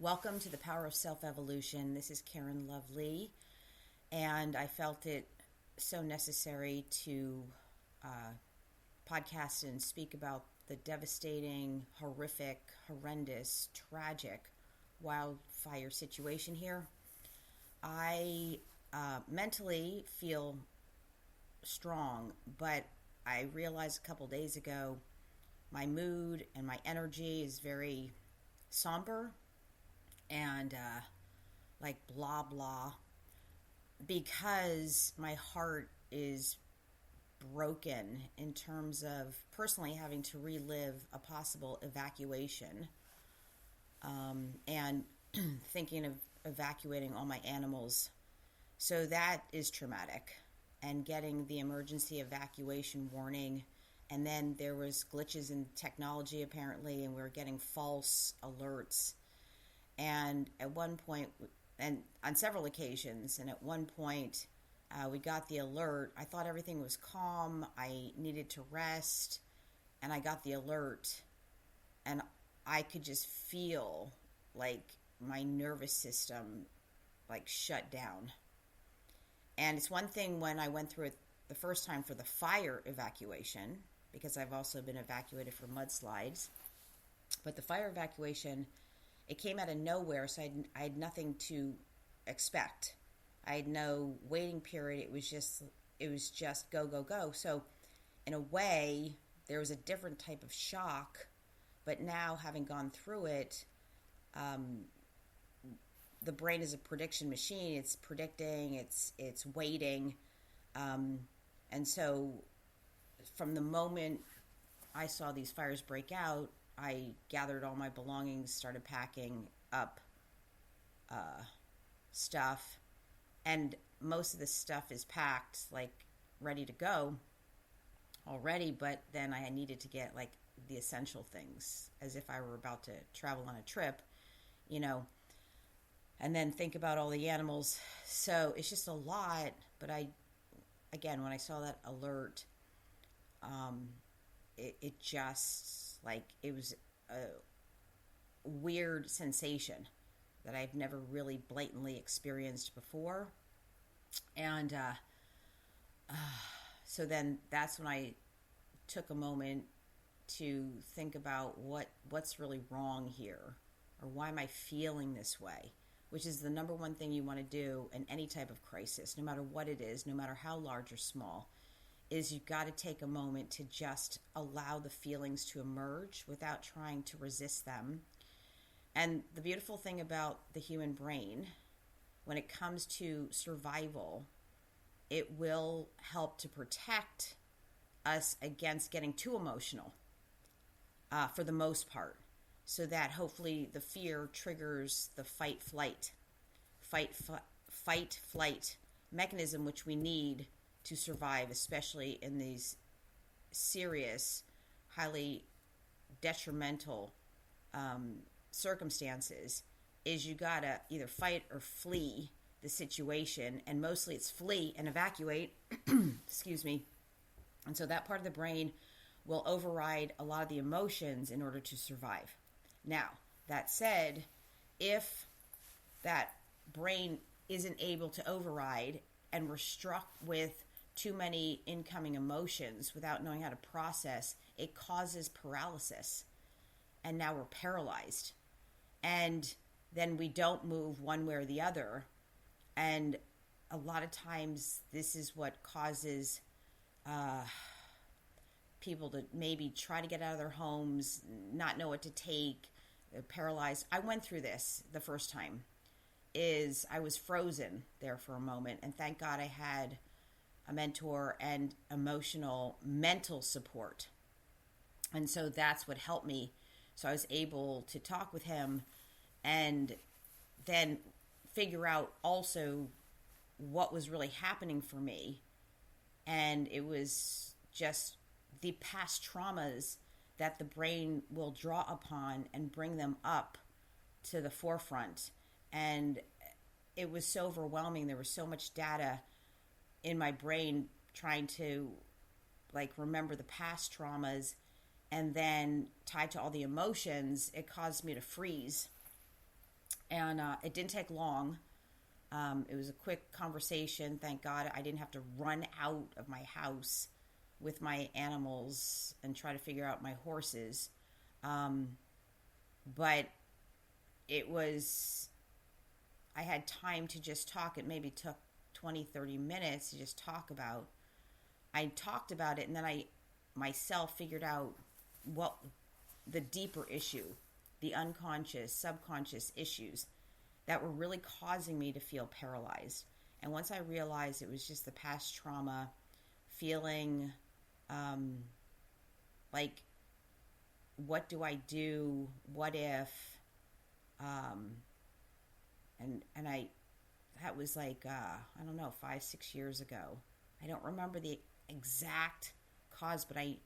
Welcome to the Power of Self-Evolution. This is Karen Lovely, and I felt it so necessary to podcast and speak about the devastating, horrific, horrendous, tragic wildfire situation here. I mentally feel strong, but I realized a couple days ago my mood and my energy is very somber and like blah blah, because my heart is broken in terms of personally having to relive a possible evacuation, and thinking of evacuating all my animals. So that is traumatic, and getting the emergency evacuation warning, and then there was glitches in technology apparently, and we were getting false alerts. And at one point, and on several occasions, and at one point we got the alert. I thought everything was calm. I needed to rest, and I got the alert, and I could just feel like my nervous system like shut down. And it's one thing when I went through it the first time for the fire evacuation, because I've also been evacuated for mudslides, but the fire evacuation, it came out of nowhere, so I had nothing to expect. I had no waiting period. It was just go, go, go. So in a way, there was a different type of shock, but now having gone through it, the brain is a prediction machine. It's predicting, it's waiting. And so from the moment I saw these fires break out, I gathered all my belongings, started packing up stuff, and most of the stuff is packed, like ready to go already, but then I needed to get like the essential things as if I were about to travel on a trip, and then think about all the animals. So it's just a lot, but when I saw that alert, it just, like, it was a weird sensation that I've never really blatantly experienced before. And so then that's when I took a moment to think about what's really wrong here, or why am I feeling this way, which is the number one thing you want to do in any type of crisis, no matter what it is, no matter how large or small, is you've got to take a moment to just allow the feelings to emerge without trying to resist them. And the beautiful thing about the human brain, when it comes to survival, it will help to protect us against getting too emotional, for the most part, so that hopefully the fear triggers the fight-flight mechanism, which we need to survive, especially in these serious, highly detrimental circumstances. Is you gotta either fight or flee the situation, and mostly it's flee and evacuate. Excuse me. And so that part of the brain will override a lot of the emotions in order to survive. Now, that said, if that brain isn't able to override, and we're struck with too many incoming emotions without knowing how to process, it causes paralysis. And now we're paralyzed. And then we don't move one way or the other. And a lot of times this is what causes people to maybe try to get out of their homes, not know what to take, they're paralyzed. I went through this the first time. I was frozen there for a moment, and thank God I had a mentor and emotional, mental support. And so that's what helped me. So I was able to talk with him and then figure out also what was really happening for me. And it was just the past traumas that the brain will draw upon and bring them up to the forefront. And it was so overwhelming. There was so much data in my brain trying to remember the past traumas, and then tied to all the emotions, it caused me to freeze. And it didn't take long. It was a quick conversation. Thank God I didn't have to run out of my house with my animals and try to figure out my horses. But it was, I had time to just talk. It maybe took 20, 30 minutes to just talk about. I talked about it, and then I myself figured out what the deeper issue, the unconscious, subconscious issues that were really causing me to feel paralyzed. And once I realized it was just the past trauma, feeling like, what do I do? What if? And I, that was like, I don't know, 5-6 years ago. I don't remember the exact cause, but I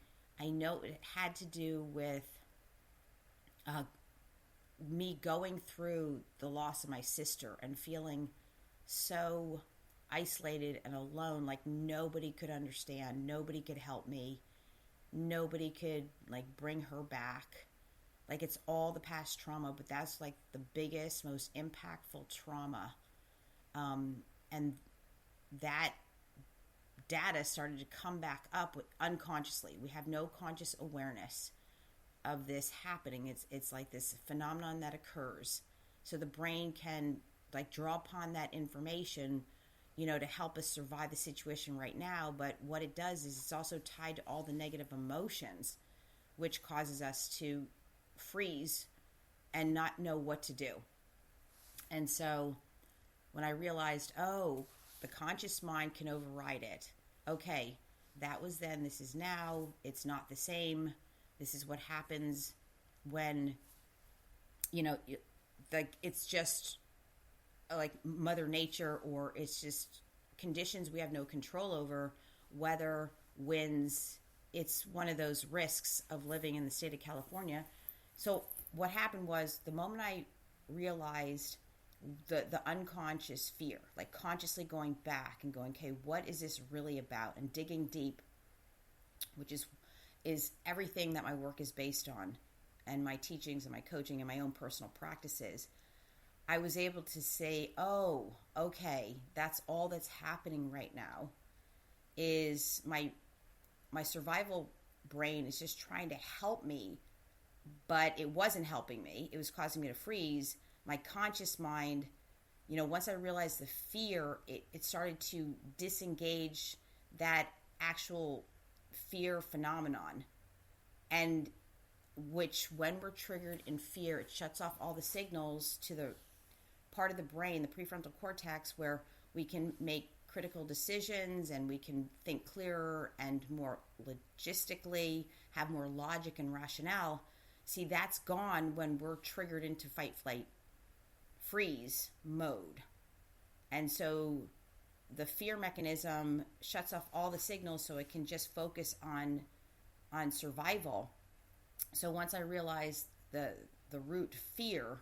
know it had to do with me going through the loss of my sister and feeling so isolated and alone, like nobody could understand, nobody could help me, nobody could like bring her back. Like, it's all the past trauma, but that's like the biggest, most impactful trauma. And that data started to come back up with unconsciously. We have no conscious awareness of this happening. It's like this phenomenon that occurs. So the brain can like draw upon that information, to help us survive the situation right now. But what it does is it's also tied to all the negative emotions, which causes us to freeze and not know what to do. And so when I realized, the conscious mind can override it. Okay, that was then, this is now, it's not the same. This is what happens when, it's just like Mother Nature, or it's just conditions we have no control over, weather, winds. It's one of those risks of living in the state of California. So what happened was, the moment I realized the unconscious fear, like consciously going back and going, okay, what is this really about? And digging deep, which is everything that my work is based on, and my teachings and my coaching and my own personal practices. I was able to say, oh, okay, that's all that's happening right now, is my survival brain is just trying to help me, but it wasn't helping me. It was causing me to freeze. My conscious mind, once I realized the fear, it started to disengage that actual fear phenomenon. And which, when we're triggered in fear, it shuts off all the signals to the part of the brain, the prefrontal cortex, where we can make critical decisions and we can think clearer and more logistically, have more logic and rationale. See, that's gone when we're triggered into fight, flight, freeze mode. And so the fear mechanism shuts off all the signals so it can just focus on survival. So once I realized the root fear,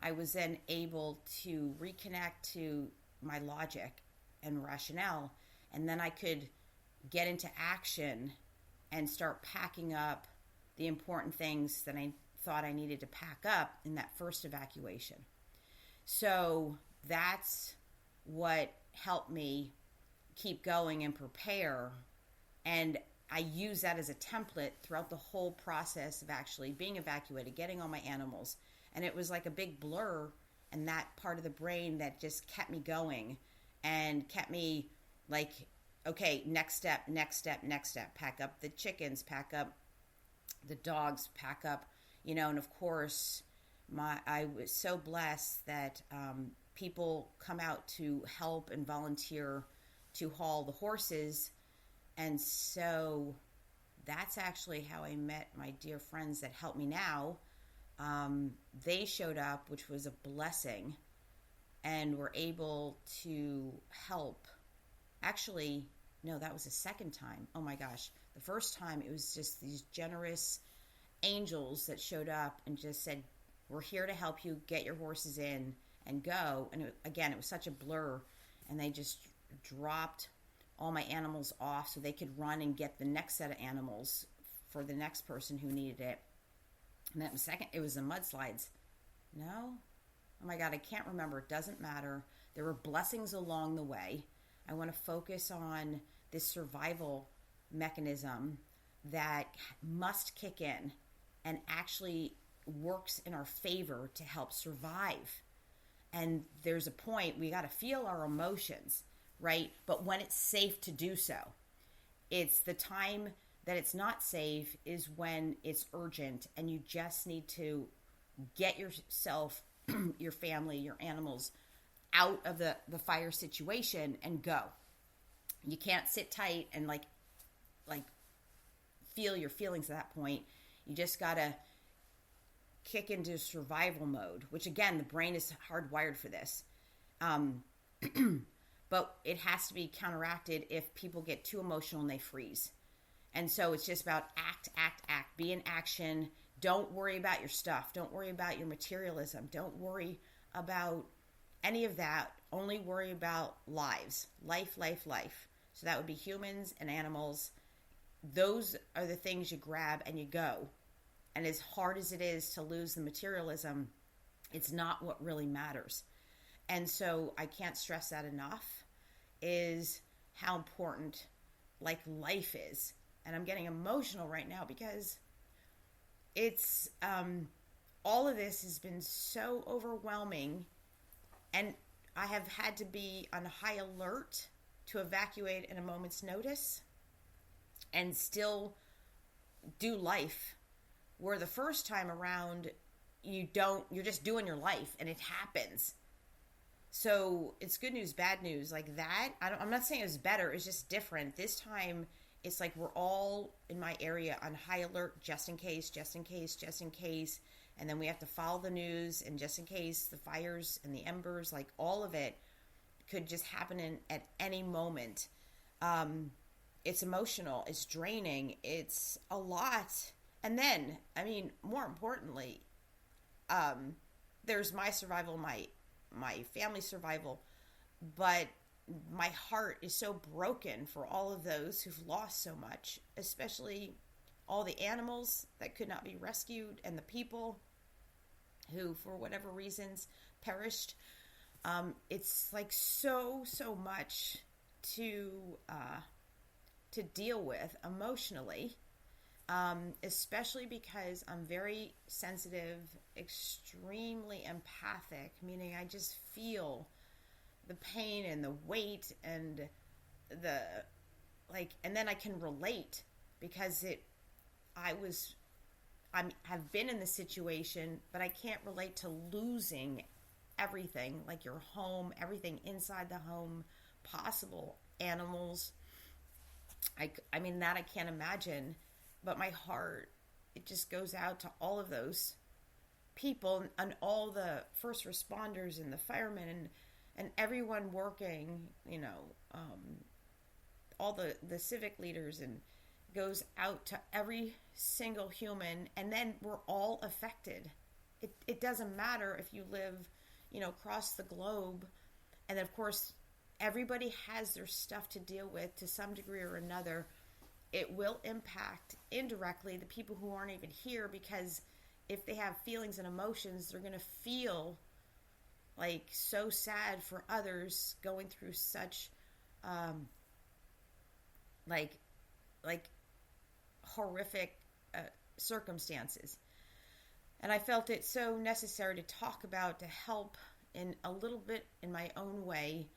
I was then able to reconnect to my logic and rationale, and then I could get into action and start packing up the important things that I thought I needed to pack up in that first evacuation. So that's what helped me keep going and prepare. And I use that as a template throughout the whole process of actually being evacuated, getting all my animals. And it was like a big blur, and that part of the brain that just kept me going and kept me like, okay, next step, next step, next step. Pack up the chickens, pack up the dogs, pack up, and of course, I was so blessed that people come out to help and volunteer to haul the horses. And so that's actually how I met my dear friends that help me now. They showed up, which was a blessing, and were able to help. Actually, no, that was the second time. Oh my gosh. The first time, it was just these generous angels that showed up and just said, we're here to help you get your horses in and go. And it was such a blur. And they just dropped all my animals off so they could run and get the next set of animals for the next person who needed it. And that was second. It was the mudslides. No? Oh my God, I can't remember. It doesn't matter. There were blessings along the way. I want to focus on this survival mechanism that must kick in and actually works in our favor to help survive. And there's a point we got to feel our emotions, right? But when it's safe to do so, it's the time that it's not safe is when it's urgent and you just need to get yourself, your family, your animals out of the fire situation and go. You can't sit tight and like feel your feelings at that point. You just got to kick into survival mode, which again, the brain is hardwired for this. But it has to be counteracted if people get too emotional and they freeze. And so it's just about act, be in action. Don't worry about your stuff. Don't worry about your materialism. Don't worry about any of that. Only worry about lives. Life. So that would be humans and animals. Those are the things you grab and you go. And as hard as it is to lose the materialism, it's not what really matters. And so I can't stress that enough, is how important like life is. And I'm getting emotional right now because it's all of this has been so overwhelming, and I have had to be on high alert to evacuate in a moment's notice and still do life, where the first time around you're just doing your life and it happens. So it's good news, bad news, like that. I'm not saying it was better, it's just different. This time it's like we're all in my area on high alert, just in case. And then we have to follow the news, and just in case the fires and the embers, like all of it could just happen at any moment. It's emotional, it's draining, it's a lot. And then, I mean, more importantly, there's my survival, my family's survival, but my heart is so broken for all of those who've lost so much, especially all the animals that could not be rescued and the people who, for whatever reasons, perished. It's like so much to deal with emotionally, especially because I'm very sensitive, extremely empathic, meaning I just feel the pain and the weight and and then I can relate because I have been in the situation, but I can't relate to losing everything, like your home, everything inside the home possible, animals. I mean, that I can't imagine, but my heart, it just goes out to all of those people and all the first responders and the firemen and everyone working, all the civic leaders, and goes out to every single human. And then we're all affected. It doesn't matter if you live, across the globe. And of course, everybody has their stuff to deal with to some degree or another. It will impact indirectly the people who aren't even here, because if they have feelings and emotions, they're going to feel like so sad for others going through such horrific circumstances. And I felt it so necessary to talk about, to help in a little bit in my own way,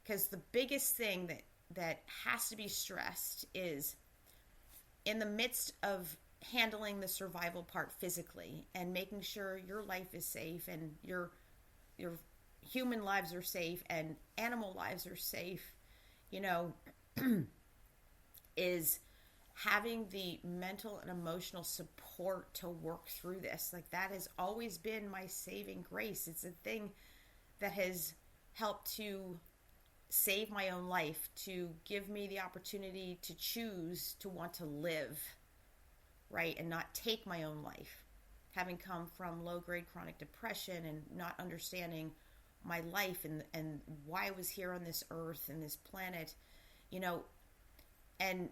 because the biggest thing that has to be stressed is, in the midst of handling the survival part physically and making sure your life is safe and your human lives are safe and animal lives are safe, is having the mental and emotional support to work through this. Like, that has always been my saving grace. It's a thing that has helped to save my own life, to give me the opportunity to choose to want to live, right, and not take my own life. Having come from low-grade chronic depression and not understanding my life and why I was here on this earth and this planet, and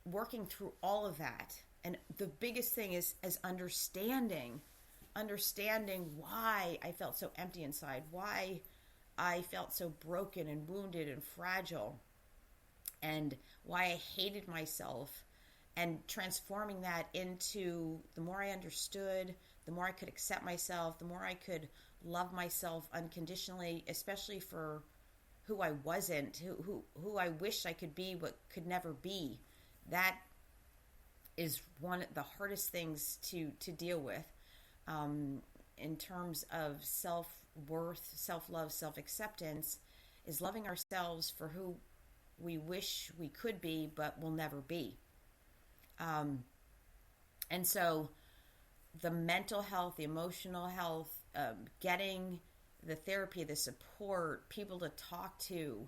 working through all of that. And the biggest thing is understanding understanding why I felt so empty inside, why I felt so broken and wounded and fragile, and why I hated myself, and transforming that into, the more I understood, the more I could accept myself, the more I could love myself unconditionally, especially for who I wasn't, who I wished I could be but could never be. That is one of the hardest things to deal with, in terms of self-worth, self-love, self-acceptance, is loving ourselves for who we wish we could be but will never be. And so the mental health, the emotional health, getting the therapy, the support, people to talk to,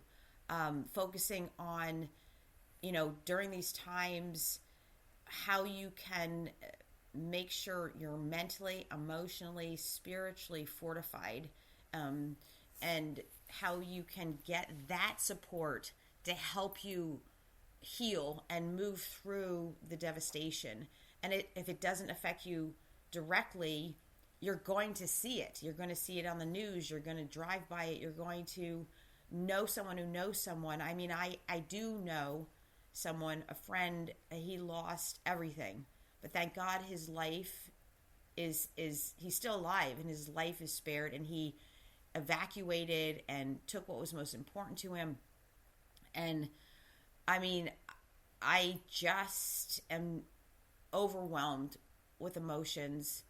focusing on, during these times, how you can make sure you're mentally, emotionally, spiritually fortified, and how you can get that support to help you heal and move through the devastation. And if it doesn't affect you directly, you're going to see it. You're going to see it on the news. You're going to drive by it. You're going to know someone who knows someone. I mean, I do know someone, a friend, he lost everything. But thank God his life is he's still alive, and his life is spared, and he evacuated and took what was most important to him. And I mean, I just am overwhelmed with emotions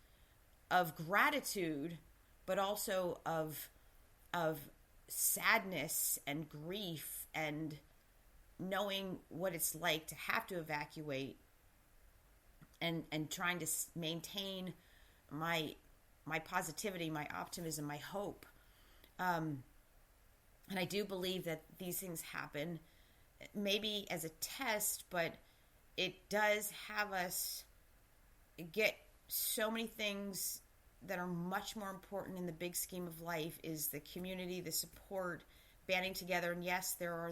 of gratitude, but also of sadness and grief, and knowing what it's like to have to evacuate, and trying to maintain my positivity, my optimism, my hope. And I do believe that these things happen, maybe as a test, but it does have us get so many things that are much more important in the big scheme of life, is the community, the support, banding together. And yes, there are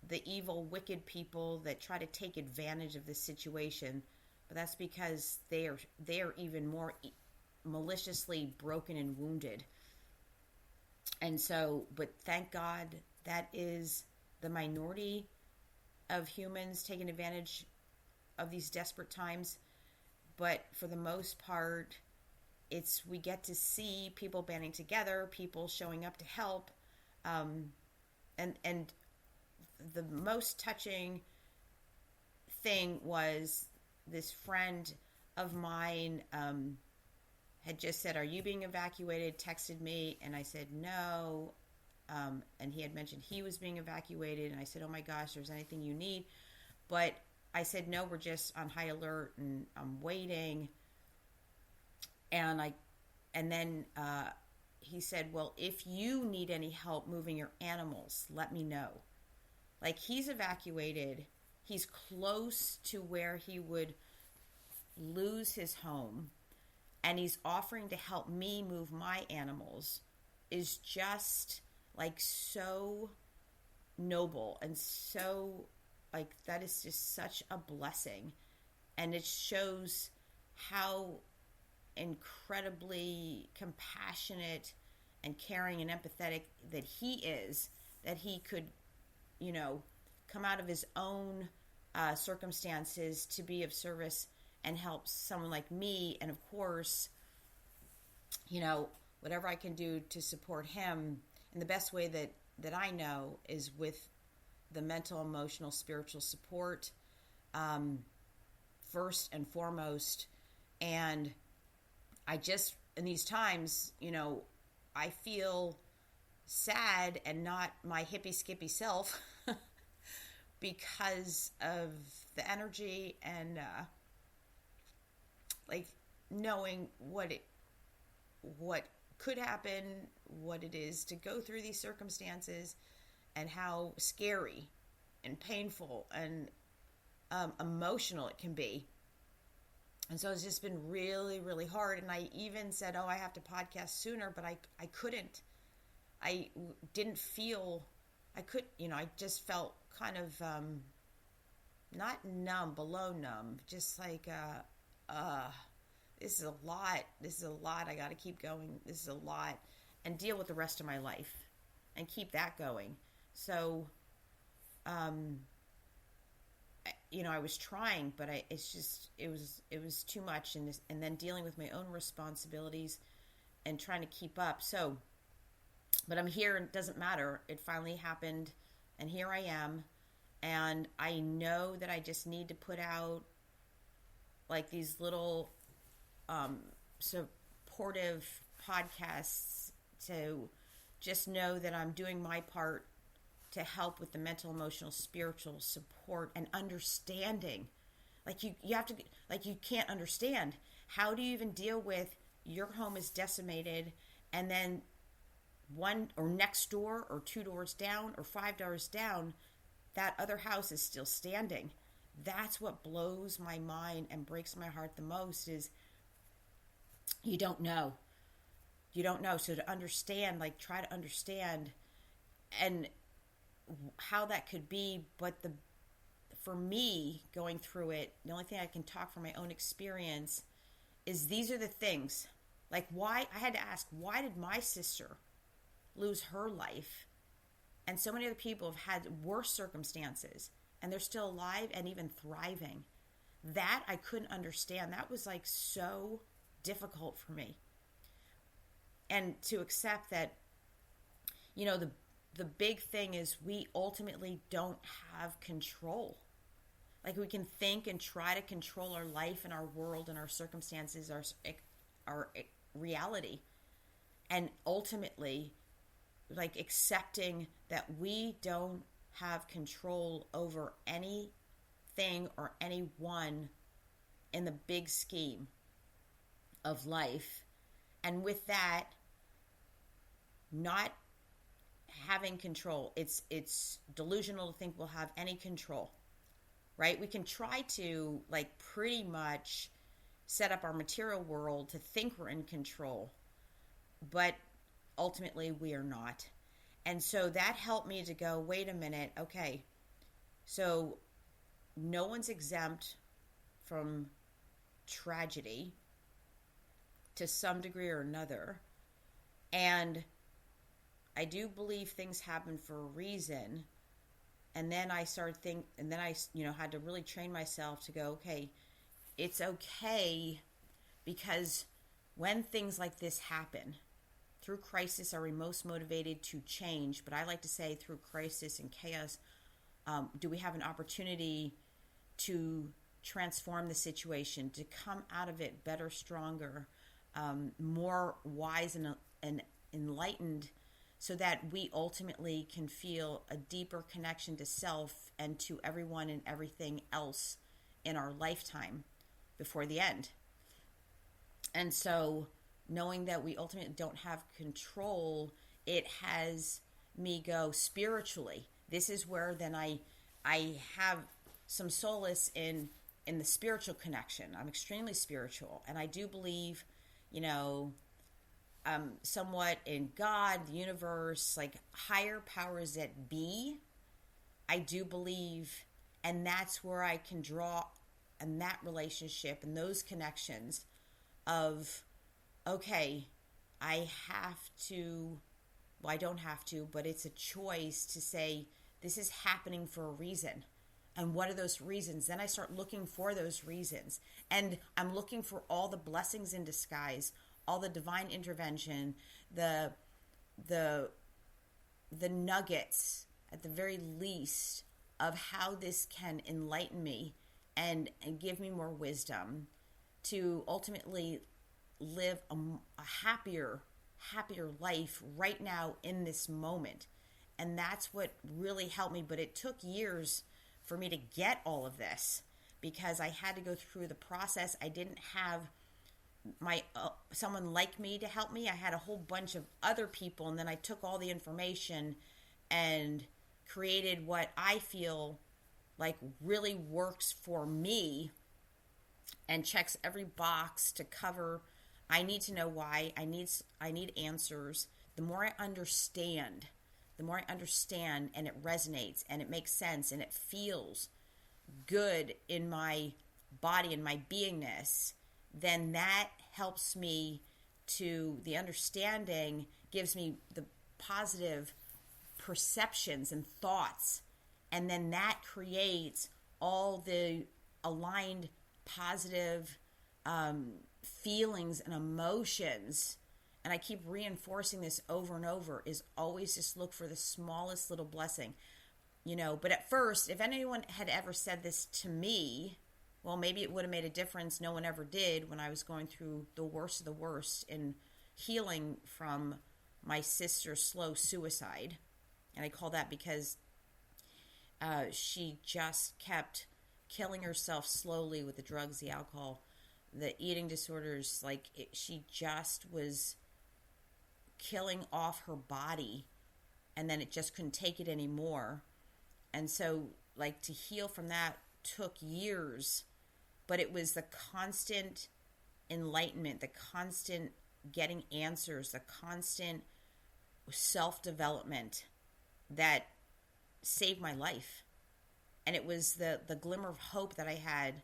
the evil, wicked people that try to take advantage of this situation, but that's because they are even more maliciously broken and wounded. And so, but thank God that is the minority of humans taking advantage of these desperate times. But for the most part, we get to see people banding together, people showing up to help, and the most touching thing was this friend of mine had just said, "Are you being evacuated?" Texted me, and I said no. And he had mentioned he was being evacuated, and I said, "Oh my gosh, there's anything you need?" But I said, "No, we're just on high alert, and I'm waiting." And then he said, "Well, if you need any help moving your animals, let me know." Like, he's evacuated. He's close to where he would lose his home, and he's offering to help me move my animals, is just like so noble, and so like, that is just such a blessing. And it shows how incredibly compassionate and caring and empathetic that he is, that he could, come out of his own circumstances to be of service and help someone like me. And of course, whatever I can do to support him in the best way that I know is with the mental, emotional, spiritual support, first and foremost. And I just, in these times, I feel sad and not my hippie skippy self because of the energy and like knowing what could happen, what it is to go through these circumstances, and how scary and painful and emotional it can be. And so it's just been really, really hard. And I even said, I have to podcast sooner, but I couldn't. I didn't feel, I could, I just felt kind of not numb, below numb, just like this is a lot. This is a lot. I got to keep going. This is a lot. And deal with the rest of my life and keep that going. So, I was trying, but it was too much. And then dealing with my own responsibilities and trying to keep up. So, but I'm here and it doesn't matter. It finally happened and here I am. And I know that I just need to put out like these little supportive podcasts to just know that I'm doing my part to help with the mental, emotional, spiritual support and understanding. Like you have to, like you can't understand. How do you even deal with your home is decimated and then one or next door or 2 doors down or 5 doors down, that other house is still standing? That's what blows my mind and breaks my heart the most is you don't know. You don't know. So to understand, like try to understand and how that could be. But for me going through it, the only thing I can talk from my own experience is these are the things. Like why, I had to ask, why did my sister lose her life? And so many other people have had worse circumstances and they're still alive and even thriving. That I couldn't understand. That was like so difficult for me. And to accept that, the big thing is we ultimately don't have control. Like we can think and try to control our life and our world and our circumstances, our reality. And ultimately, like accepting that we don't have control over anything or anyone in the big scheme of life. And with that, not having control, it's delusional to think we'll have any control, right? We can try to like pretty much set up our material world to think we're in control, but ultimately we are not. And so that helped me to go, wait a minute, okay, so no one's exempt from tragedy to some degree or another. And I do believe things happen for a reason. And then I had to really train myself to go, okay, it's okay, because when things like this happen, through crisis are we most motivated to change, but I like to say through crisis and chaos, do we have an opportunity to transform the situation, to come out of it better, stronger, more wise and enlightened, so that we ultimately can feel a deeper connection to self and to everyone and everything else in our lifetime before the end. And so knowing that we ultimately don't have control, it has me go spiritually. This is where then I have some solace in the spiritual connection. I'm extremely spiritual, and I do believe, somewhat in God, the universe, like higher powers that be. I do believe, and that's where I can draw in that relationship and those connections of, okay, I don't have to, but it's a choice to say, this is happening for a reason. And what are those reasons? Then I start looking for those reasons. And I'm looking for all the blessings in disguise, all the divine intervention, the nuggets, at the very least, of how this can enlighten me and give me more wisdom to ultimately live a happier life right now in this moment. And that's what really helped me. But it took years for me to get all of this, because I had to go through the process. I didn't have someone like me to help me. I had a whole bunch of other people, and then I took all the information and created what I feel like really works for me and checks every box to cover. I need to know why. I need answers. The more I understand and it resonates and it makes sense and it feels good in my body and my beingness, then that helps me to the understanding, gives me the positive perceptions and thoughts, and then that creates all the aligned positive feelings and emotions. And I keep reinforcing this over and over, is always just look for the smallest little blessing, but at first, if anyone had ever said this to me, well, maybe it would have made a difference. No one ever did when I was going through the worst of the worst in healing from my sister's slow suicide. And I call that because she just kept killing herself slowly with the drugs, the alcohol, the eating disorders. She just was killing off her body, and then it just couldn't take it anymore. And so, to heal from that took years, but it was the constant enlightenment, the constant getting answers, the constant self-development that saved my life. And it was the glimmer of hope that I had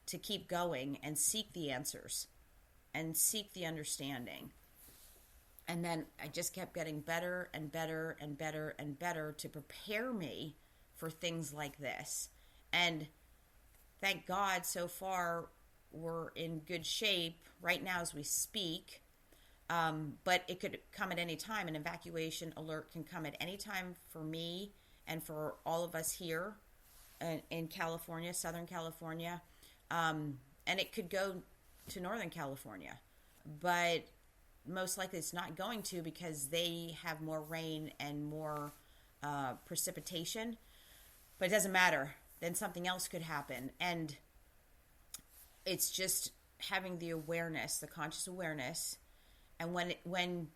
to keep going and seek the answers and seek the understanding. And then I just kept getting better and better and better and better to prepare me for things like this. And thank God, so far we're in good shape right now as we speak. But it could come at any time. An evacuation alert can come at any time for me and for all of us here in California, Southern California. And it could go to Northern California. But most likely it's not going to, because they have more rain and more precipitation. But it doesn't matter. Then something else could happen. And it's just having the awareness, the conscious awareness. And when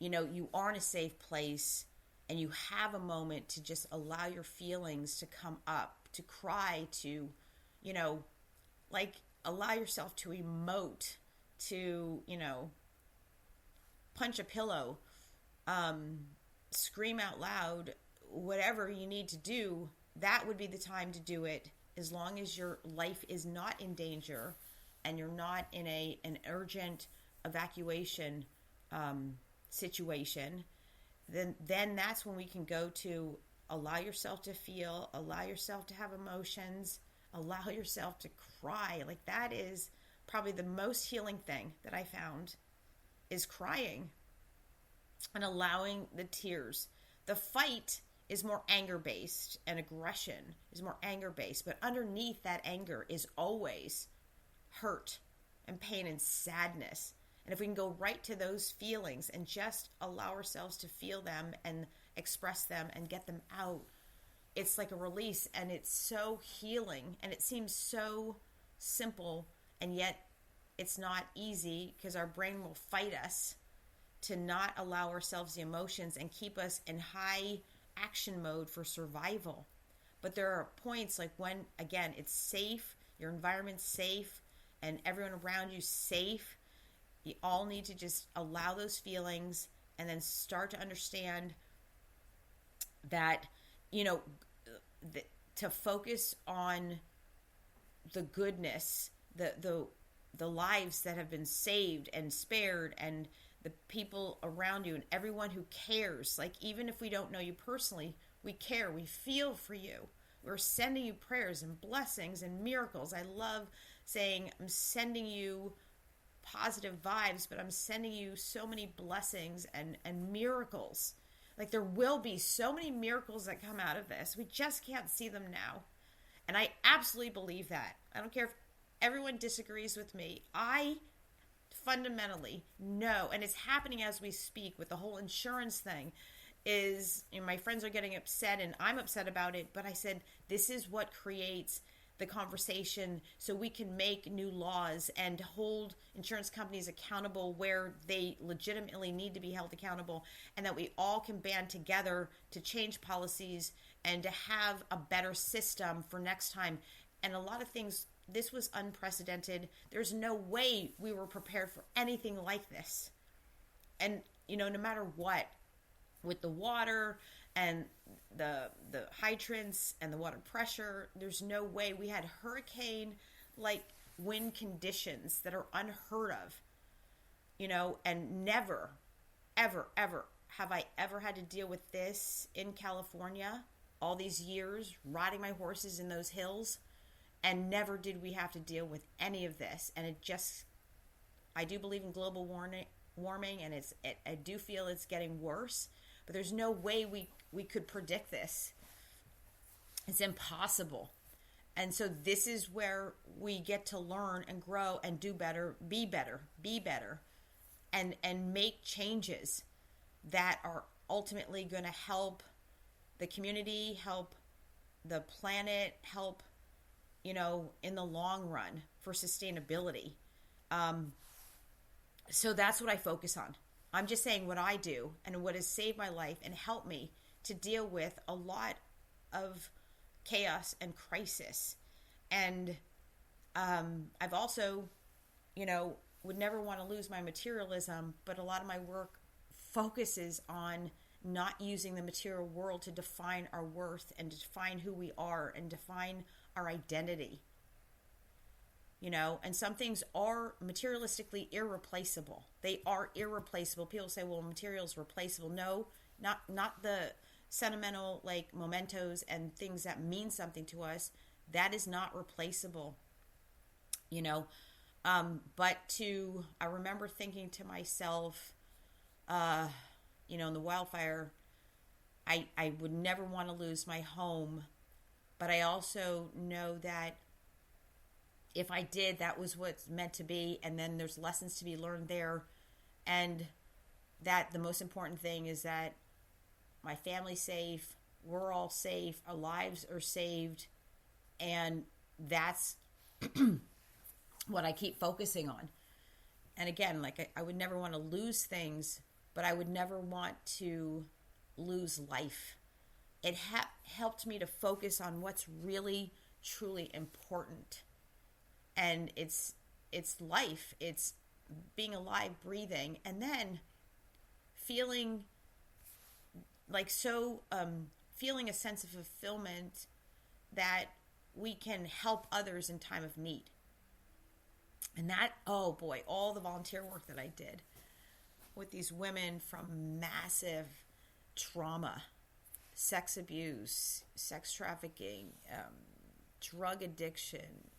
you are in a safe place and you have a moment to just allow your feelings to come up, to cry, to, allow yourself to emote, to, punch a pillow, scream out loud, whatever you need to do, that would be the time to do it, as long as your life is not in danger and you're not in an urgent evacuation situation. Then that's when we can go to allow yourself to feel, allow yourself to have emotions, allow yourself to cry. That is probably the most healing thing that I found, is crying and allowing the tears. The fight is more anger-based, and aggression is more anger-based, but underneath that anger is always hurt and pain and sadness. And if we can go right to those feelings and just allow ourselves to feel them and express them and get them out, it's like a release, and it's so healing, and it seems so simple, and yet it's not easy, because our brain will fight us to not allow ourselves the emotions and keep us in high action mode for survival. But there are points when, again, it's safe, your environment's safe, and everyone around you safe. You all need to just allow those feelings and then start to understand that, to focus on the goodness, the lives that have been saved and spared, and the people around you and everyone who cares. Even if we don't know you personally, we care. We feel for you. We're sending you prayers and blessings and miracles. I love saying I'm sending you positive vibes, but I'm sending you so many blessings and miracles. There will be so many miracles that come out of this. We just can't see them now. And I absolutely believe that. I don't care if everyone disagrees with me. I fundamentally know, and it's happening as we speak with the whole insurance thing, is my friends are getting upset, and I'm upset about it, but I said this is what creates the conversation, so we can make new laws and hold insurance companies accountable where they legitimately need to be held accountable, and that we all can band together to change policies and to have a better system for next time. And a lot of things, this was unprecedented. There's no way we were prepared for anything like this. And, no matter what, with the water and the hydrants and the water pressure, there's no way. We had hurricane wind conditions that are unheard of, and never, ever, ever have I ever had to deal with this in California all these years riding my horses in those hills, and never did we have to deal with any of this. And I do believe in global warming, and I do feel it's getting worse, but there's no way we could predict this. It's impossible. And so this is where we get to learn and grow and do better, be better, and make changes that are ultimately going to help the community, help the planet, help, in the long run for sustainability. So that's what I focus on. I'm just saying what I do and what has saved my life and helped me to deal with a lot of chaos and crisis. And I've also, would never want to lose my materialism, but a lot of my work focuses on not using the material world to define our worth and to define who we are and define our identity. And some things are materialistically irreplaceable. They are irreplaceable. People say, well, material's replaceable. No, not the sentimental, like mementos and things that mean something to us. That is not replaceable, but I remember thinking to myself, in the wildfire, I would never want to lose my home, but I also know that if I did, that was what's meant to be, and then there's lessons to be learned there, and that the most important thing is that my family's safe, we're all safe, our lives are saved, and that's what I keep focusing on. And again, like I would never want to lose things, but I would never want to lose life. It helped me to focus on what's really, truly important. And it's life. It's being alive, breathing, and then feeling like feeling a sense of fulfillment that we can help others in time of need. And that, oh boy, all the volunteer work that I did with these women from massive trauma, sex abuse, sex trafficking, drug addiction,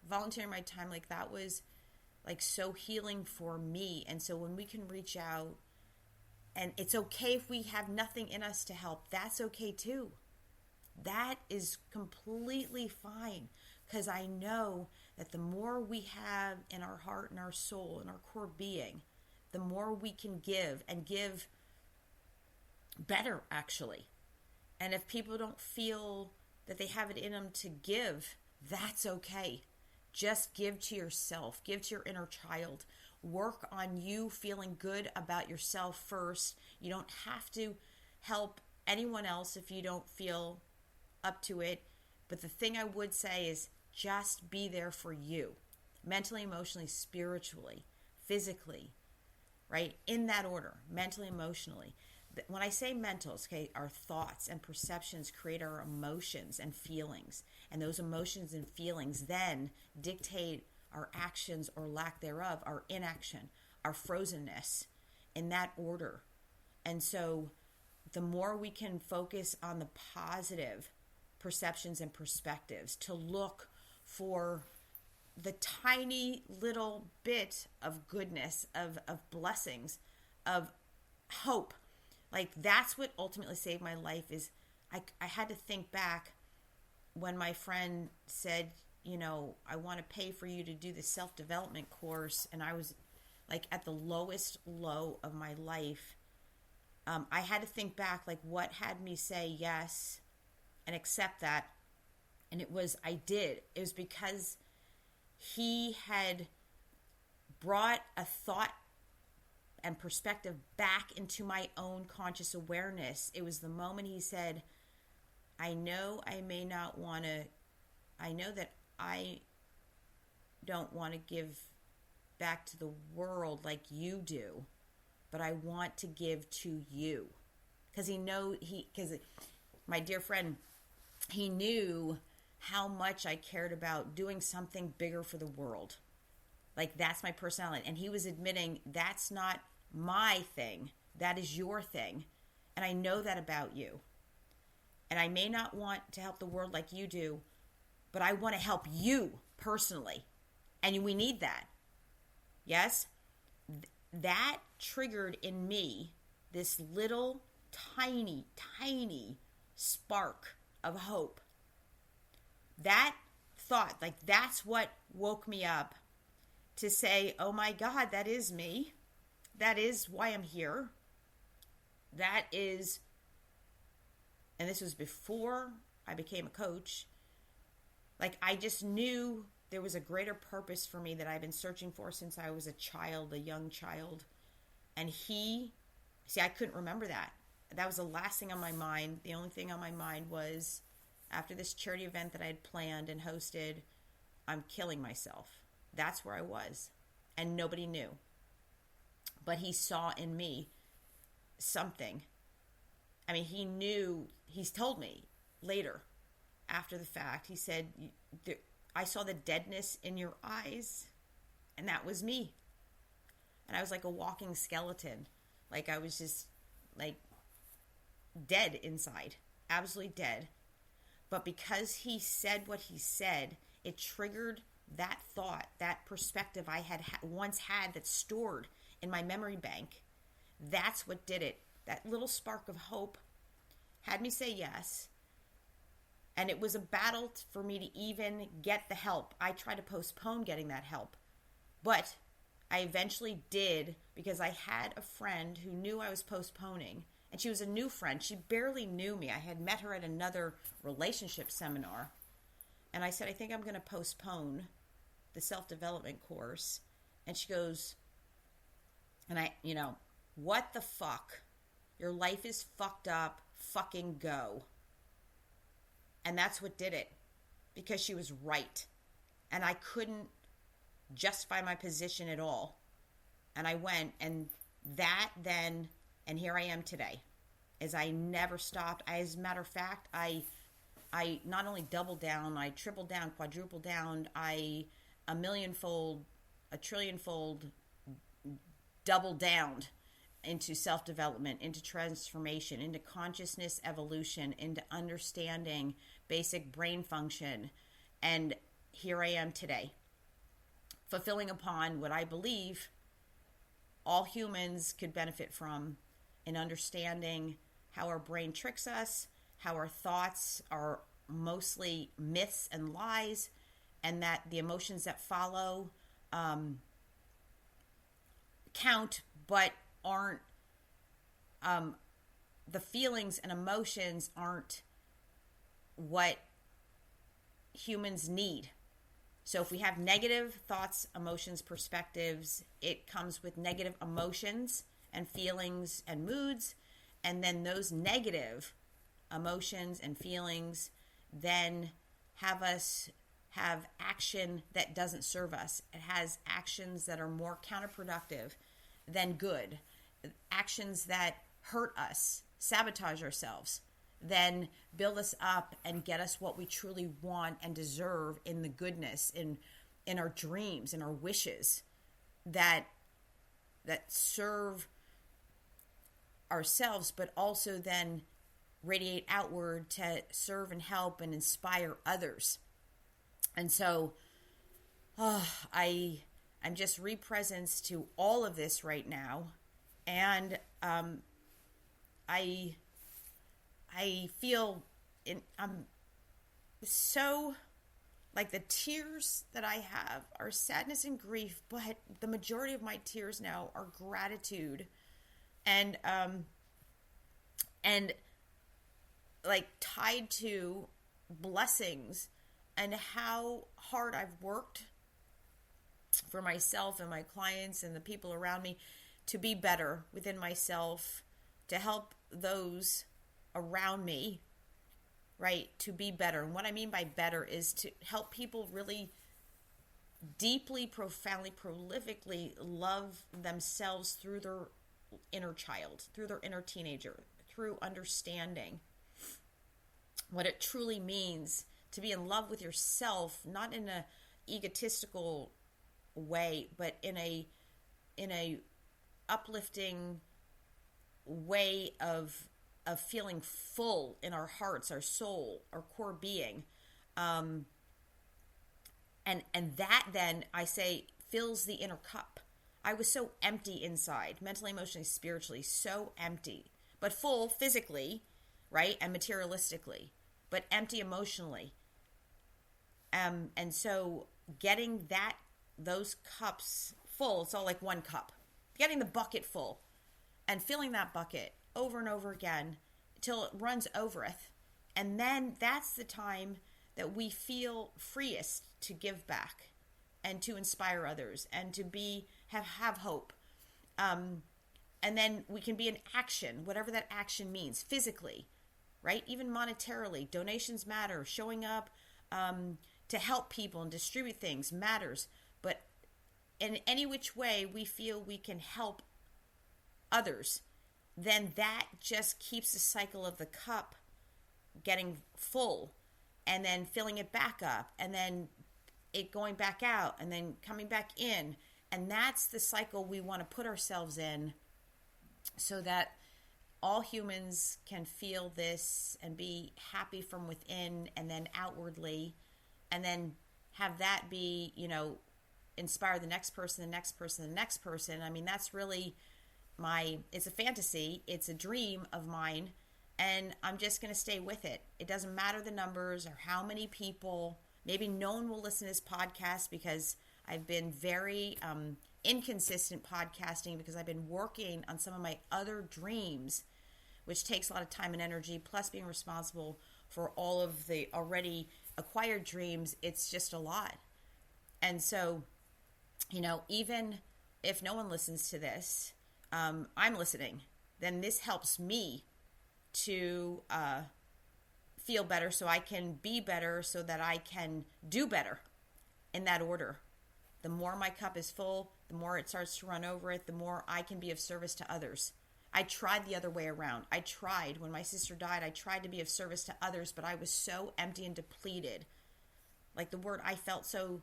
volunteering my time, like that was like so healing for me. And so when we can reach out, and it's okay if we have nothing in us to help, that's okay too. That is completely fine, because I know that the more we have in our heart and our soul and our core being, the more we can give, and give better, actually. And if people don't feel that they have it in them to give, that's okay. Just give to yourself. Give to your inner child. Work on you feeling good about yourself first. You don't have to help anyone else if you don't feel up to it. But the thing I would say is just be there for you. Mentally, emotionally, spiritually, physically, right? In that order. Mentally, emotionally. When I say mentals, okay, our thoughts and perceptions create our emotions and feelings. And those emotions and feelings then dictate our actions or lack thereof, our inaction, our frozenness, in that order. And so the more we can focus on the positive perceptions and perspectives, to look for the tiny little bit of goodness, of blessings, of hope. Like that's what ultimately saved my life. Is I had to think back when my friend said, I want to pay for you to do the self-development course. And I was like at the lowest low of my life. I had to think back, like what had me say yes and accept that. And I did. It was because he had brought a thought and perspective back into my own conscious awareness. It was the moment he said, I know that I don't want to give back to the world like you do, but I want to give to you. Because my dear friend, he knew how much I cared about doing something bigger for the world. Like, that's my personality. And he was admitting, that's not my thing. That is your thing. And I know that about you. And I may not want to help the world like you do, but I want to help you personally. And we need that. Yes? That triggered in me this little tiny, tiny spark of hope. That thought, like, that's what woke me up to say, oh my God, that is me. That is why I'm here. That is, and this was before I became a coach. Like, I just knew there was a greater purpose for me that I've been searching for since I was a child, a young child. And I couldn't remember that. That was the last thing on my mind. The only thing on my mind was, after this charity event that I had planned and hosted, I'm killing myself. That's where I was. And nobody knew. But he saw in me something. I mean, he knew, he's told me later, after the fact, he said, I saw the deadness in your eyes, and that was me. And I was like a walking skeleton. Like, I was just, like, dead inside. Absolutely dead. But because he said what he said, it triggered that thought, that perspective I had once had that's stored in my memory bank. That's what did it. That little spark of hope had me say yes. And it was a battle for me to even get the help. I tried to postpone getting that help. But I eventually did, because I had a friend who knew I was postponing. And she was a new friend. She barely knew me. I had met her at another relationship seminar. And I said, I think I'm going to postpone the self-development course. And she goes, what the fuck? Your life is fucked up. Fucking go. And that's what did it. Because she was right. And I couldn't justify my position at all. And I went, and that then, and here I am today. As I never stopped. As a matter of fact, I not only doubled down, I tripled down, quadrupled down, I a millionfold, a trillionfold doubled down into self-development, into transformation, into consciousness evolution, into understanding basic brain function. And here I am today, fulfilling upon what I believe all humans could benefit from, in understanding how our brain tricks us, how our thoughts are mostly myths and lies, and that the emotions that follow count but aren't, the feelings and emotions aren't what humans need. So if we have negative thoughts, emotions, perspectives, it comes with negative emotions and feelings and moods. And then those negative emotions and feelings then have us have action that doesn't serve us. It has actions that are more counterproductive than good. Actions that hurt us, sabotage ourselves, then build us up and get us what we truly want and deserve in the goodness, in our dreams, in our wishes that serve ourselves, but also then radiate outward to serve and help and inspire others. And so I'm just re-presence to all of this right now. And I feel I'm so, like, the tears that I have are sadness and grief, but the majority of my tears now are gratitude and like tied to blessings and how hard I've worked for myself and my clients and the people around me to be better within myself, to help those around me, right, to be better. And what I mean by better is to help people really deeply, profoundly, prolifically love themselves through their inner child, through their inner teenager, through understanding what it truly means to be in love with yourself, not in a egotistical way, but in a uplifting way of feeling full in our hearts, our soul, our core being. And that then, I say, fills the inner cup. I was so empty inside, mentally, emotionally, spiritually, so empty, but full physically, right, and materialistically, but empty emotionally. And so getting those cups full, it's all like one cup, getting the bucket full and filling that bucket over and over again till it runs overeth. And then that's the time that we feel freest to give back and to inspire others and to have hope. And then we can be in action, whatever that action means, physically, right? Even monetarily. Donations matter. Showing up to help people and distribute things matters. But in any which way we feel we can help others, then that just keeps the cycle of the cup getting full and then filling it back up and then it going back out and then coming back in. And that's the cycle we want to put ourselves in so that all humans can feel this and be happy from within and then outwardly, and then have that be, inspire the next person, the next person, the next person. I mean, that's really it's a fantasy. It's a dream of mine. And I'm just going to stay with it. It doesn't matter the numbers or how many people. Maybe no one will listen to this podcast because I've been very inconsistent podcasting because I've been working on some of my other dreams, which takes a lot of time and energy, plus being responsible for all of the already acquired dreams. It's just a lot. And so, even if no one listens to this, I'm listening, then this helps me to feel better so I can be better so that I can do better in that order. The more my cup is full, the more it starts to run over it, the more I can be of service to others. I tried the other way around. When my sister died, I tried to be of service to others, but I was so empty and depleted. Like I felt so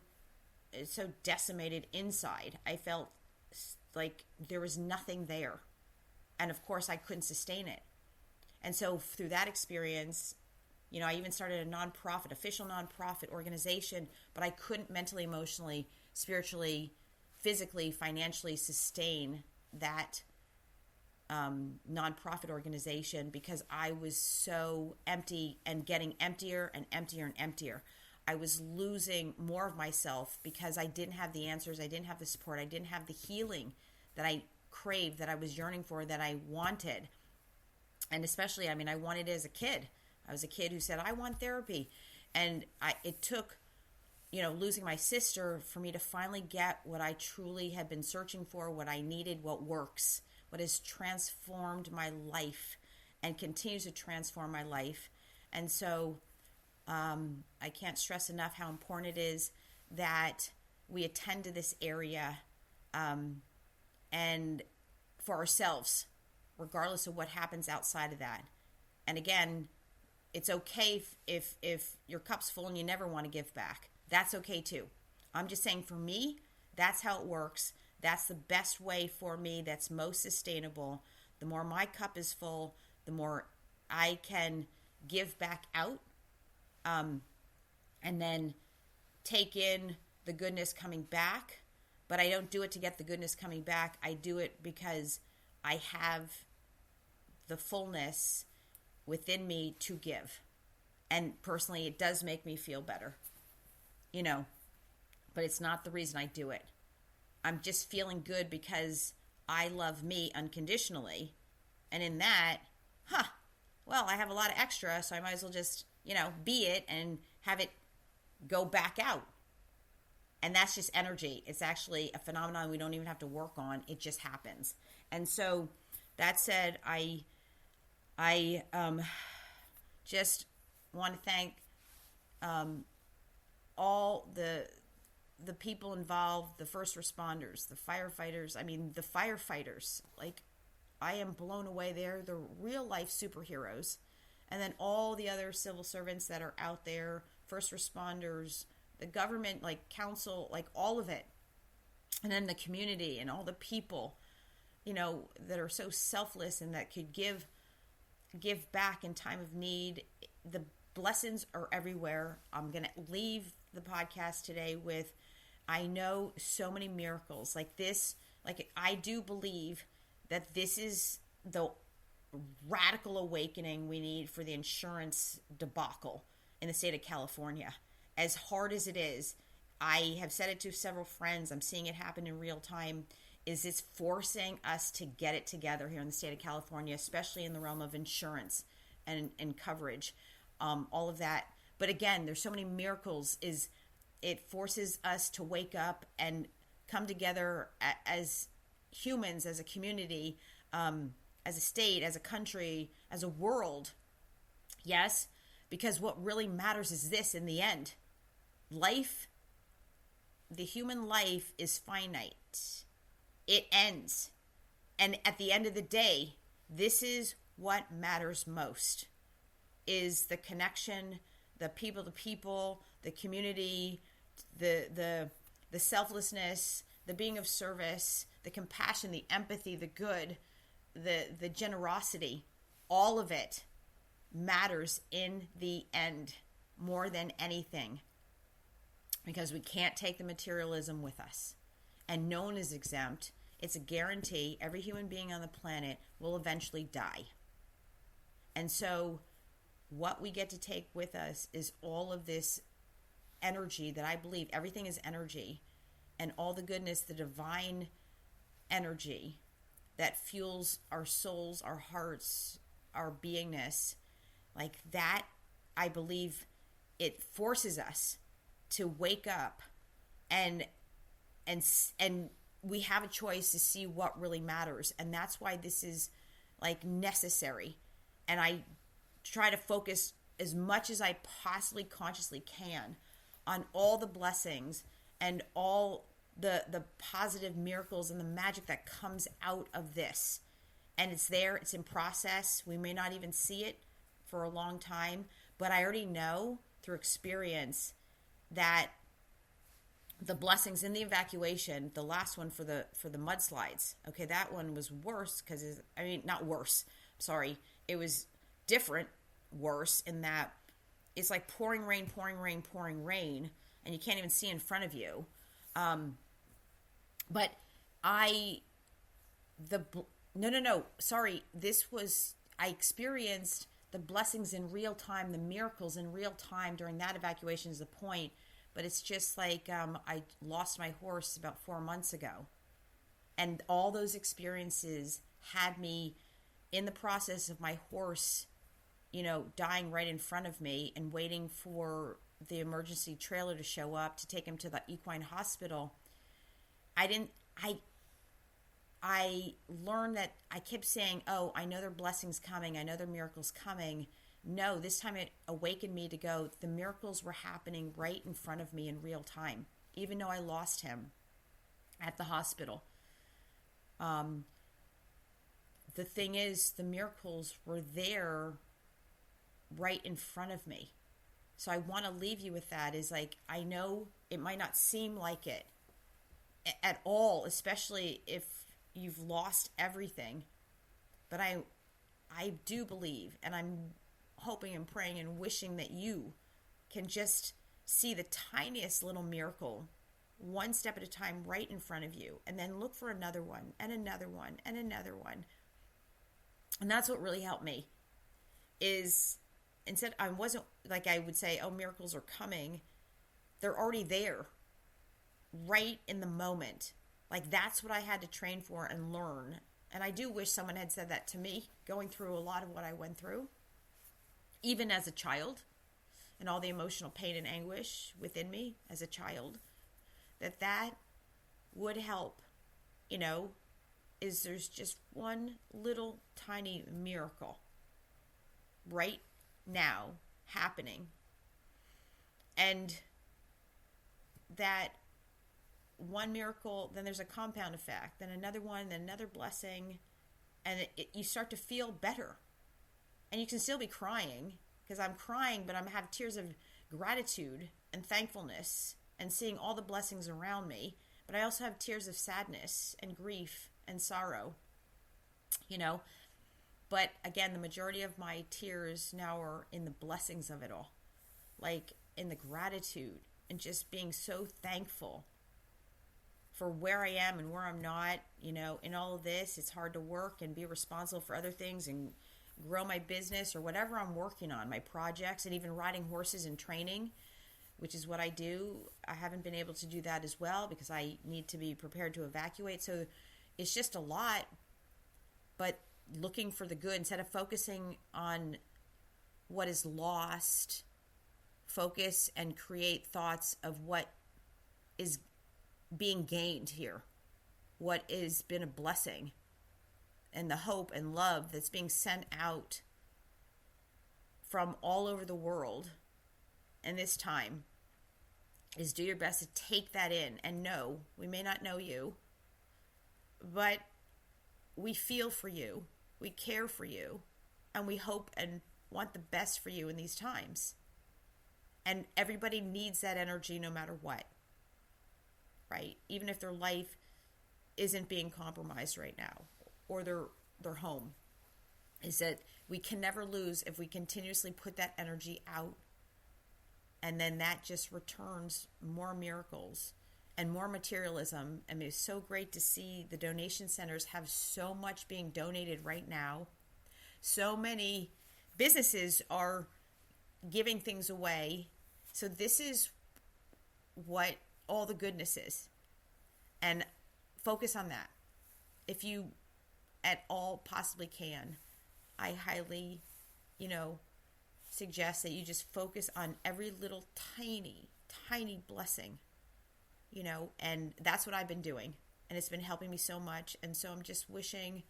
decimated inside. I felt like there was nothing there. And of course I couldn't sustain it. And so through that experience, I even started a official nonprofit organization, but I couldn't mentally, emotionally, spiritually, physically, financially sustain that nonprofit organization because I was so empty and getting emptier and emptier and emptier. I was losing more of myself because I didn't have the answers. I didn't have the support. I didn't have the healing that I craved, that I was yearning for, that I wanted. And especially, I wanted it as a kid. I was a kid who said, I want therapy. And it took, losing my sister for me to finally get what I truly had been searching for, what I needed, what works, what has transformed my life and continues to transform my life. And so I can't stress enough how important it is that we attend to this area and for ourselves, regardless of what happens outside of that. And again, it's okay if your cup's full and you never want to give back. That's okay too. I'm just saying for me, that's how it works. That's the best way for me. That's most sustainable. The more my cup is full, the more I can give back out and then take in the goodness coming back. But I don't do it to get the goodness coming back. I do it because I have the fullness within me to give. And personally, it does make me feel better, but it's not the reason I do it. I'm just feeling good because I love me unconditionally. And in that, I have a lot of extra, so I might as well just, be it and have it go back out. And that's just energy. It's actually a phenomenon we don't even have to work on. It just happens. And so that said, I just want to thank all the people involved, the first responders, the firefighters. The firefighters, I am blown away. They're the real life superheroes. And then all the other civil servants that are out there first responders, the government, like council, like all of it. And then the community and all the people, that are so selfless and that could give back in time of need. The blessings are everywhere. I'm going to leave the podcast today with, I know so many miracles like this. Like, I do believe that this is the radical awakening we need for the insurance debacle in the state of California. As hard as it is, I have said it to several friends, I'm seeing it happen in real time, is it's forcing us to get it together here in the state of California, especially in the realm of insurance and coverage, all of that. But again, there's so many miracles, is it forces us to wake up and come together as humans, as a community, as a state, as a country, as a world. Yes, because what really matters is this in the end. Life, the human life is finite. It ends. And at the end of the day, this is what matters most, is the connection, the people to people, the community, the selflessness, the being of service, the compassion, the empathy, the good, the generosity. All of it matters in the end more than anything, because we can't take the materialism with us, and no one is exempt. It's a guarantee. Every human being on the planet will eventually die. And so what we get to take with us is all of this energy that I believe everything is energy, and all the goodness, the divine energy that fuels our souls, our hearts, our beingness. Like that, I believe it forces us to wake up and we have a choice to see what really matters. And that's why this is like necessary. And I try to focus as much as I possibly consciously can on all the blessings and all the positive miracles and the magic that comes out of this. And it's there, it's in process. We may not even see it for a long time, but I already know through experience that the blessings in the evacuation, the last one for the mudslides, okay, that one was worse because, not worse, sorry, it was different, worse, in that it's like pouring rain, and you can't even see in front of you. But I experienced the blessings in real time, the miracles in real time during that evacuation is the point. But it's just like I lost my horse about 4 months ago. And all those experiences had me in the process of my horse, dying right in front of me and waiting for the emergency trailer to show up to take him to the equine hospital. I learned that I kept saying, oh, I know there are blessings coming. I know there are miracles coming. No, this time it awakened me to go, the miracles were happening right in front of me in real time, even though I lost him at the hospital. The thing is, the miracles were there right in front of me. So I want to leave you with that, is like, I know it might not seem like it at all, especially if you've lost everything. But I do believe, and I'm hoping and praying and wishing that you can just see the tiniest little miracle, one step at a time, right in front of you, and then look for another one and another one and another one. And that's what really helped me, is instead I wasn't like I would say, oh, miracles are coming. They're already there, right in the moment. Like, that's what I had to train for and learn. And I do wish someone had said that to me, going through a lot of what I went through, even as a child, and all the emotional pain and anguish within me as a child, that would help, is there's just one little tiny miracle right now happening. And that one miracle, then there's a compound effect, then another one, then another blessing, and you start to feel better. And you can still be crying, because I'm crying, but I have tears of gratitude and thankfulness and seeing all the blessings around me, but I also have tears of sadness and grief and sorrow, But again, the majority of my tears now are in the blessings of it all, like in the gratitude and just being so thankful for where I am and where I'm not. In all of this, it's hard to work and be responsible for other things and grow my business or whatever I'm working on, my projects, and even riding horses and training, which is what I do. I haven't been able to do that as well because I need to be prepared to evacuate. So it's just a lot, but looking for the good instead of focusing on what is lost, focus and create thoughts of what is being gained here, what has been a blessing, and the hope and love that's being sent out from all over the world. And this time is do your best to take that in and know we may not know you, but we feel for you, we care for you, and we hope and want the best for you in these times. And everybody needs that energy no matter what, right? Even if their life isn't being compromised right now or their home, is that we can never lose if we continuously put that energy out. And then that just returns more miracles and more materialism. I mean, it's so great to see the donation centers have so much being donated right now. So many businesses are giving things away. So this is what all the goodness is. And focus on that. If you at all possibly can, I highly, suggest that you just focus on every little tiny, tiny blessing, and that's what I've been doing. And it's been helping me so much. And so I'm just wishing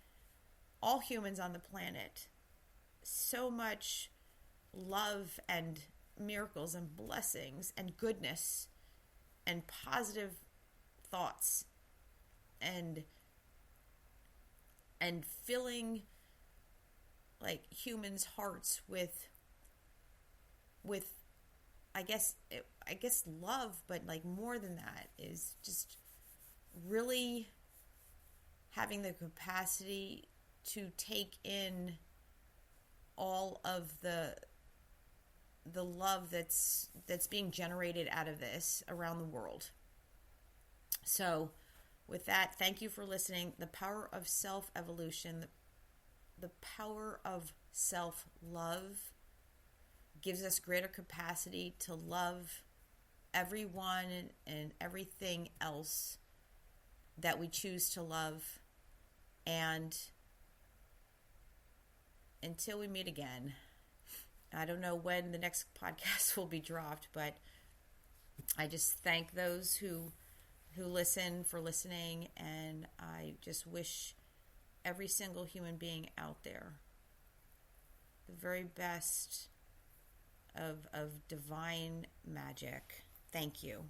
all humans on the planet so much love and miracles and blessings and goodness and positive thoughts and filling like humans' hearts with I guess love, but like more than that is just really having the capacity to take in all of the love that's being generated out of this around the world. So with that, thank you for listening. The power of self-evolution, the power of self-love gives us greater capacity to love everyone and everything else that we choose to love. And until we meet again, I don't know when the next podcast will be dropped, but I just thank those who listen for listening, and I just wish every single human being out there the very best of divine magic. Thank you.